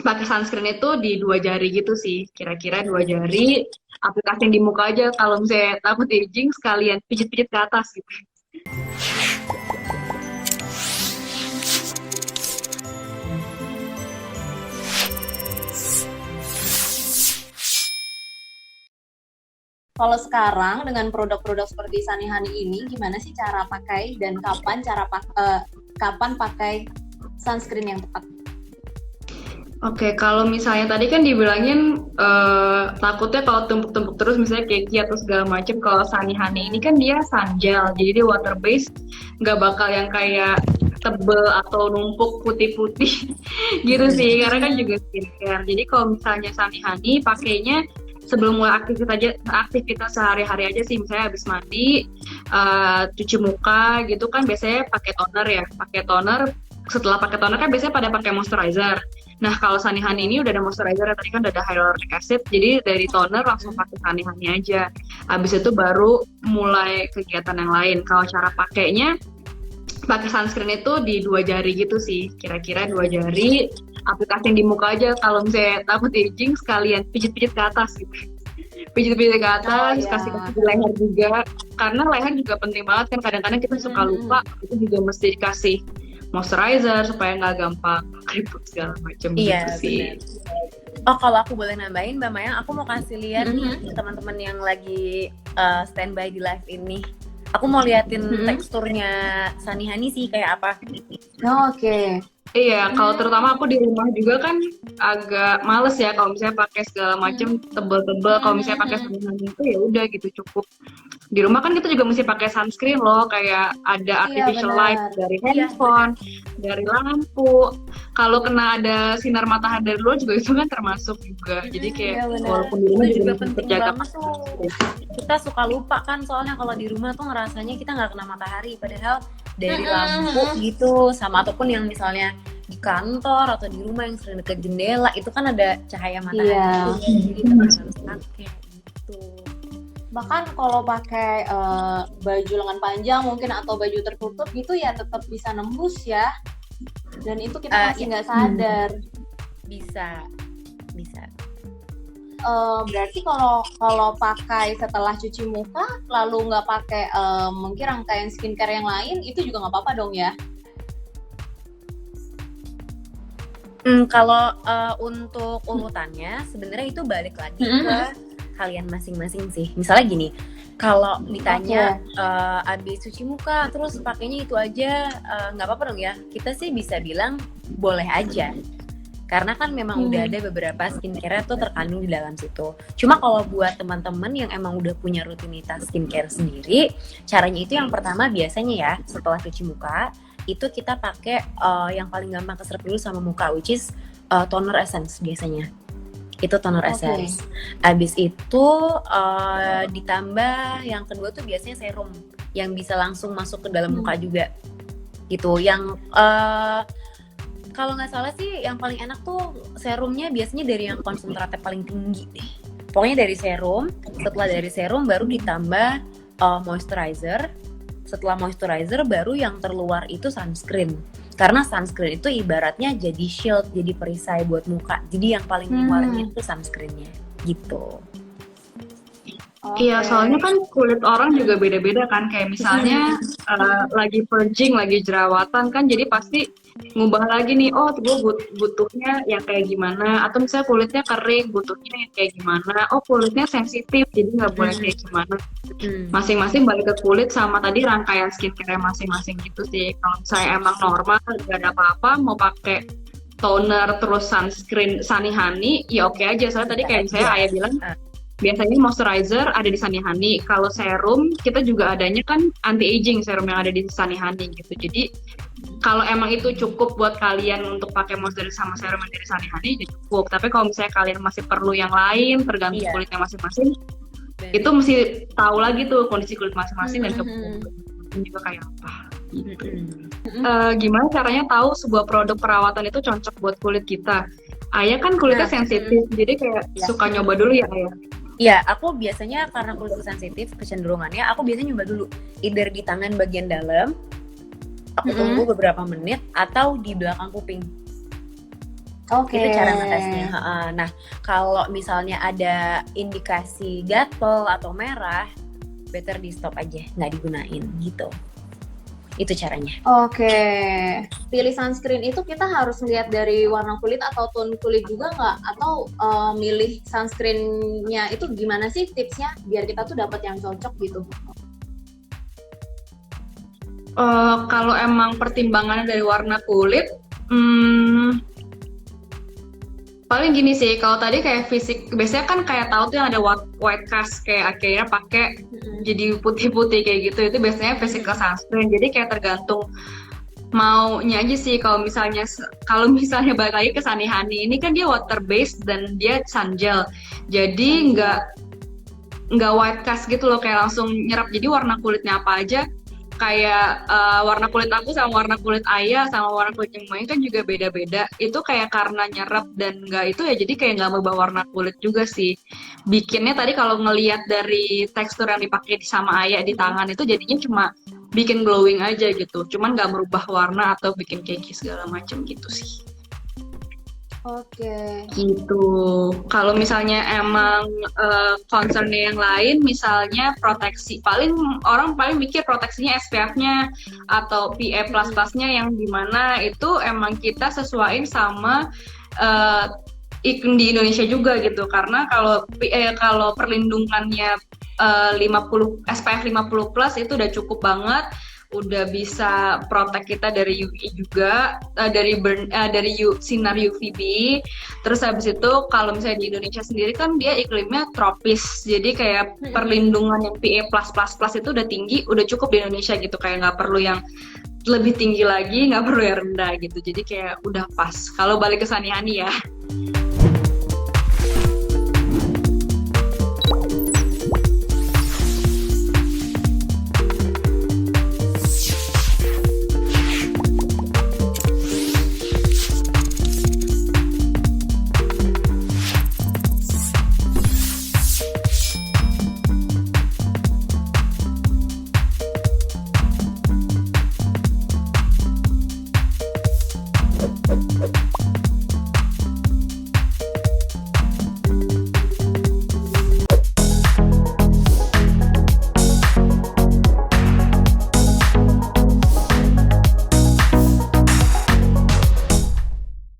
pakai sunscreen itu di 2 jari gitu sih, kira-kira 2 jari. Aplikasiin di muka aja kalau misalnya takut aging sekalian pijit-pijit ke atas gitu. Kalau sekarang dengan produk-produk seperti Sunny Honey ini, gimana sih cara pakai dan kapan pakai sunscreen yang tepat? Oke, kalau misalnya tadi kan dibilangin takutnya kalau tumpuk-tumpuk terus misalnya keki atau segala macam. Kalau Sunny Honey ini kan dia sun gel, jadi dia water based, nggak bakal yang kayak tebel atau numpuk putih-putih gitu sih. Karena kan juga skincare. Jadi kalau misalnya Sunny Honey pakainya sebelum mulai aktivitas sehari-hari aja sih, misalnya habis mandi, cuci muka gitu kan biasanya pakai toner ya, pakai toner. Setelah pakai toner kan biasanya pada pakai moisturizer. Nah, kalau Sunny Honey ini udah ada moisturizer, tadi kan udah ada hyaluronic acid, jadi dari toner langsung pakai Sunny Honey aja. Habis itu baru mulai kegiatan yang lain. Kalau cara pakainya, pakai sunscreen itu di 2 jari gitu sih, kira-kira 2 jari. Aplikasiin di muka aja kalau misalnya takut aging sekalian pijit-pijit ke atas gitu. Pijit-pijit ke Oh atas, ya. kasih-kasih di leher juga. Karena leher juga penting banget kan, kadang-kadang kita suka lupa, itu juga mesti dikasih moisturizer supaya nggak gampang keriput segala macam gitu Iya, sih. benar. Oh, kalau aku boleh nambahin, Mbak Maya, aku mau kasih lihat nih teman-teman yang lagi standby di live ini. Aku mau liatin teksturnya Sunny Honey sih kayak apa. Oke. Iya, kalau terutama aku di rumah juga kan agak males ya kalau misalnya pakai segala macam tebel-tebel. Kalau misalnya pakai sunscreen itu ya udah gitu cukup. Di rumah kan kita juga mesti pakai sunscreen loh, kayak ada Iya, artificial benar. light dari handphone, dari lampu. Kalau kena ada sinar matahari dari luar juga itu kan termasuk juga. Jadi kayak Iya, benar. walaupun di rumah Itu juga juga mesti penting terjaga. banget tuh. Kita suka lupa kan soalnya kalau di rumah tuh ngerasanya kita nggak kena matahari, padahal dari lampu gitu, sama ataupun yang misalnya di kantor atau di rumah yang sering deket jendela itu kan ada cahaya matahari. Iya. Jadi tetap harus pakai gitu. Bahkan kalau pakai baju lengan panjang mungkin atau baju tertutup gitu ya tetap bisa nembus ya. Dan itu kita masih nggak sadar. Bisa. Berarti kalau pakai setelah cuci muka lalu nggak pakai mungkin rangkaian skincare yang lain itu juga nggak apa-apa dong ya? Kalau untuk urutannya sebenarnya itu balik lagi ke kalian masing-masing sih. Misalnya gini, kalau ditanya abis cuci muka terus pakainya itu aja, nggak apa-apa dong ya. Kita sih bisa bilang boleh aja. Karena kan memang udah ada beberapa skincare tuh terkandung di dalam situ. Cuma kalau buat teman-teman yang emang udah punya rutinitas skincare sendiri, caranya itu yang pertama biasanya ya setelah cuci muka itu kita pakai yang paling gampang keserap dulu sama muka, which is toner essence biasanya. Itu toner essence. Abis itu ditambah yang kedua tuh biasanya serum yang bisa langsung masuk ke dalam muka juga. Gitu. Yang kalau nggak salah sih yang paling enak tuh serumnya biasanya dari yang konsentratnya paling tinggi deh. Pokoknya dari serum, setelah dari serum baru ditambah moisturizer. Setelah moisturizer baru yang terluar itu sunscreen. Karena sunscreen itu ibaratnya jadi shield, jadi perisai buat muka. Jadi yang paling awalnya itu sunscreennya gitu. Iya, soalnya kan kulit orang juga beda-beda kan. Kayak misalnya lagi purging, lagi jerawatan kan, jadi pasti ngubah lagi nih. Oh, gue butuhnya yang kayak gimana? Atau misalnya kulitnya kering, butuhnya yang kayak gimana? Oh, kulitnya sensitif, jadi nggak boleh kayak gimana. Masing-masing balik ke kulit sama tadi rangkaian skincare masing-masing gitu sih. Kalau misalnya emang normal, nggak ada apa-apa, mau pakai toner terus sunscreen Sunny Honey, ya oke aja. Soalnya tadi kayak misalnya Ayah bilang, biasanya moisturizer ada di Sunny Honey. Kalau serum kita juga adanya kan anti aging serum yang ada di Sunny Honey gitu. Jadi kalau emang itu cukup buat kalian untuk pakai moisturizer sama serum yang dari Sunny Honey ya cukup. Tapi kalau misalnya kalian masih perlu yang lain tergantung kulitnya masing-masing, itu mesti tahu lagi tuh kondisi kulit masing-masing dan kebutuhan juga kayak apa. Gitu. Gimana caranya tahu sebuah produk perawatan itu cocok buat kulit kita? Ayah kan kulitnya sensitif, jadi kayak suka nyoba dulu ya Ayah. Iya, aku biasanya karena kulitku sensitif kecenderungannya, aku biasanya nyoba dulu either di tangan bagian dalam, aku tunggu beberapa menit, atau di belakang kuping. Oke. Itu cara ngetesnya. Heeh. Nah, kalau misalnya ada indikasi gatel atau merah, better di stop aja, nggak digunain gitu. Itu caranya. Oke. Pilih sunscreen itu kita harus lihat dari warna kulit atau tone kulit juga nggak? Atau milih sunscreen-nya itu gimana sih tipsnya biar kita tuh dapat yang cocok gitu? Kalau emang pertimbangannya dari warna kulit, paling gini sih, kalau tadi kayak fisik, biasanya kan kayak tahu tuh yang ada white cast, kayak akhirnya pakai jadi putih-putih kayak gitu, itu biasanya physical sunscreen. Jadi kayak tergantung maunya aja sih. Kalau misalnya balik lagi ke Sunny Honey, ini kan dia water based dan dia sun gel, jadi nggak white cast gitu loh, kayak langsung nyerap. Jadi warna kulitnya apa aja, kayak warna kulit aku sama warna kulit Ayah sama warna kulit yang lain kan juga beda-beda. Itu kayak karena nyerap dan nggak itu ya, jadi kayak nggak berubah warna kulit juga sih. Bikinnya tadi kalau ngelihat dari tekstur yang dipakai sama Ayah di tangan itu jadinya cuma bikin glowing aja gitu, cuman nggak merubah warna atau bikin cakey segala macam gitu sih. Oke. Gitu. Kalau misalnya emang concernnya yang lain, misalnya proteksi, orang paling mikir proteksinya SPF-nya atau PA++-nya yang dimana itu emang kita sesuaiin sama iklim di Indonesia juga gitu. Karena kalau perlindungannya 50 SPF 50+ itu udah cukup banget. Udah bisa protect kita dari UV juga, dari sinar UVB. Terus habis itu kalau misalnya di Indonesia sendiri kan dia iklimnya tropis, jadi kayak perlindungan yang PA++ itu udah tinggi, udah cukup di Indonesia gitu, kayak nggak perlu yang lebih tinggi lagi, nggak perlu yang rendah gitu. Jadi kayak udah pas. Kalau balik ke Sunny Honey ya.